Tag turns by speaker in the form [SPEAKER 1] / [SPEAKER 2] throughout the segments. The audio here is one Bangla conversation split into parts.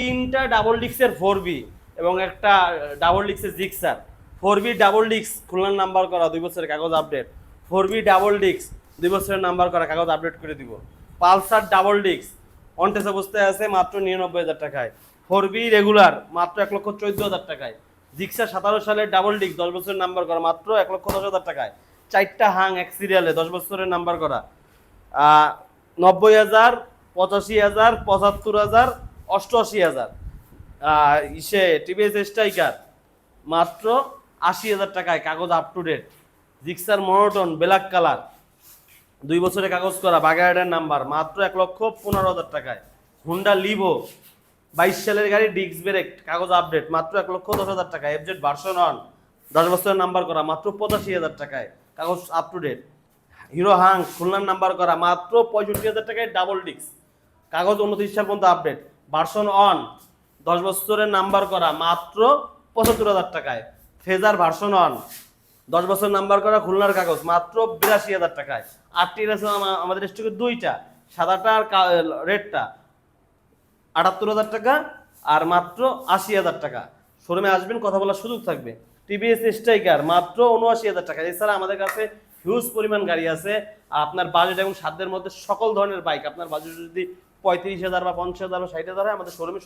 [SPEAKER 1] তিনটা ডাবল ডিক্সের 4B এবং একটা ডাবল ডিক্সের জিক্সার। 4B ডাবল ডিক্স খুলনার নাম্বার করা 2 বছরের কাগজ আপডেট। 4B ডাবল ডিক্স 2 বছরের নাম্বার করা কাগজ আপডেট করে দিব। পালসার ডাবল ডিক্স অনটেস অবস্থায় আছে মাত্র 99,000 টাকায়। 4B রেগুলার মাত্র 1,14,000 টাকায়। জিক্সার 17 সালের ডাবল ডিক্স 10 বছরের নাম্বার করা মাত্র 1,10,000 টাকায়। 4টা হাং এক সিরিয়ালে 10 বছরের নাম্বার করা 90,000, 85,000, 75,000, 88,000। ইসে টিভিএস স্ট্রাইকার মাত্র 80,000 টাকায় কাগজ up to date. Gixxer monotone black colour 2 বছরের কাগজ করা বাগেরহাটের নাম্বার মাত্র 1,15,000 টাকায়। হুন্ডা লিভো 22 সালের গাড়ি ডিস্ক ব্রেক কাগজ আপডেট মাত্র 1,10,000 টাকায়। এফজেড ভার্সন 1 10 বছরের নাম্বার করা মাত্র 85,000 টাকায় কাগজ up to date. Hero Hang খুলনার নাম্বার করা মাত্র 65,000 টাকায় ডাবল ডিস্ক কাগজ 29 সাল পর্যন্ত আপডেট। ভার্সন 1 10 বছরের নাম্বার করা মাত্র 75,000 টাকায়। ফেজার ভার্সন 1 10 বছর নাম্বার করা খুলনার কাগজ মাত্র 82,000 টাকায়। আটটি আছে আমাদের স্টকে দুইটা, সাদাটা আর রেডটা 78,000 টাকা আর মাত্র 80,000 টাকা। শোরুমে আসবেন, কথা বলার সুযোগ থাকবে। টিভিএস স্ট্রাইকার মাত্র 79,000 টাকা। এছাড়া আমাদের কাছে হিউজ পরিমাণ গাড়ি আছে। আর আপনার বাজেট এবং সাধ্যের মধ্যে সকল ধরনের বাইক, আপনার বাজেট যদি 35,000 বা 50,000 বা 60,000 হয় আমাদের শোরুমে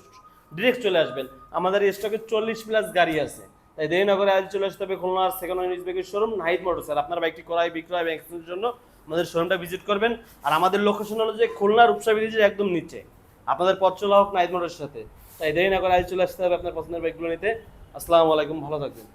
[SPEAKER 1] ডিরেক্ট চলে আসবেন। আমাদের স্টকে 40+ গাড়ি আছে। তাই দেরি না করে আজ চলে আসতে হবে খুলনার সেকেন্ড হ্যান্ড বাইকের শোরুম নাহিদ মোটরস। আর আপনার বাইকটি ক্রয় বিক্রয় এবং এক্সচেঞ্জের জন্য আমাদের শোরুমটা ভিজিট করবেন। আর আমাদের লোকেশন হলো যে খুলনার রূপসা ব্রিজের একদম নিচে। আপনাদের পথ চলা হোক নাহিদ মোটরসের সাথে। তাই দেরি না করে আজ চলে আসতে হবে আপনার পছন্দের বাইকগুলো নিতে। আসসালামু আলাইকুম, ভালো থাকবেন।